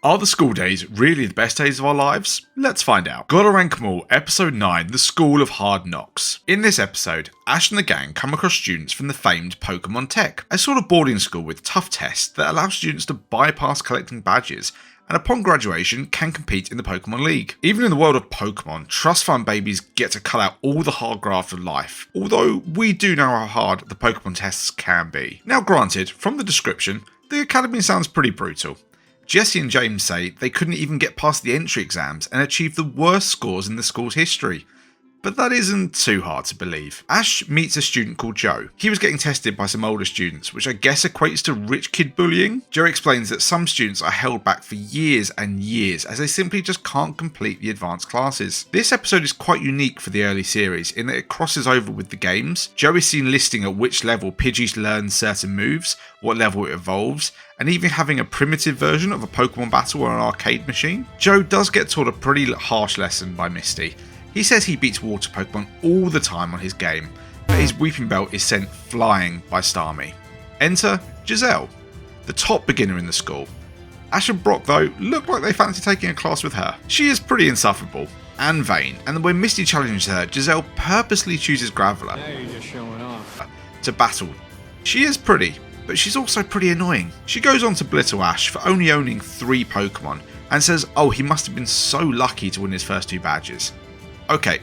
Are the school days really the best days of our lives? Let's find out. Gotta Rank 'em All, Episode 9, The School of Hard Knocks. In this episode, Ash and the gang come across students from the famed Pokemon Tech, a sort of boarding school with tough tests that allow students to bypass collecting badges and upon graduation can compete in the Pokemon League. Even in the world of Pokemon, trust fund babies get to cut out all the hard graft of life, although we do know how hard the Pokemon tests can be. Now granted, from the description, the academy sounds pretty brutal. Jesse and James say they couldn't even get past the entry exams and achieved the worst scores in the school's history. But that isn't too hard to believe. Ash meets a student called Joe. He was getting tested by some older students, which I guess equates to rich kid bullying. Joe explains that some students are held back for years and years as they simply just can't complete the advanced classes. This episode is quite unique for the early series in that it crosses over with the games. Joe is seen listing at which level Pidgey learns certain moves, what level it evolves, and even having a primitive version of a Pokemon battle or an arcade machine. Joe does get taught a pretty harsh lesson by Misty. He says he beats water Pokemon all the time on his game, but his Weeping Belt is sent flying by Starmie. Enter Giselle, the top beginner in the school. Ash and Brock though look like they fancy taking a class with her. She is pretty insufferable and vain, and when Misty challenges her, Giselle purposely chooses Graveler Now you're just showing off. to battle. She is pretty, but she's also pretty annoying. She goes on to belittle Ash for only owning 3 Pokemon and says, oh, he must have been so lucky to win his first 2 badges. Okay,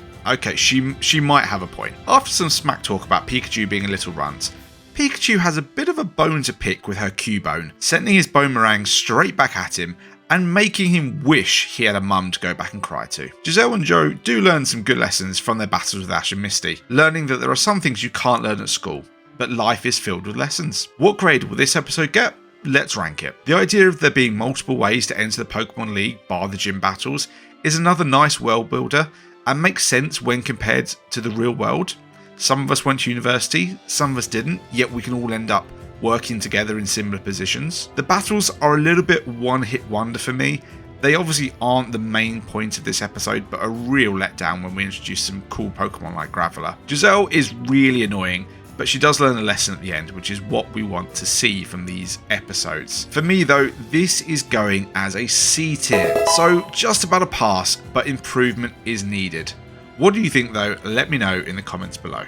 she might have a point. After some smack talk about Pikachu being a little runt, Pikachu has a bit of a bone to pick with her Cubone, sending his Boomerang straight back at him and making him wish he had a mum to go back and cry to. Giselle and Joe do learn some good lessons from their battles with Ash and Misty, learning that there are some things you can't learn at school, but life is filled with lessons. What grade will this episode get? Let's rank it. The idea of there being multiple ways to enter the Pokemon League bar the gym battles is another nice world builder and makes sense when compared to the real world. Some of us went to university, some of us didn't, yet we can all end up working together in similar positions. The battles are a little bit one-hit wonder for me. They obviously aren't the main point of this episode, but a real letdown when we introduce some cool Pokemon like Graveler. Giselle is really annoying, but she does learn a lesson at the end, which is what we want to see from these episodes. For me though, this is going as a C tier, so just about a pass, but improvement is needed. What do you think though? Let me know in the comments below.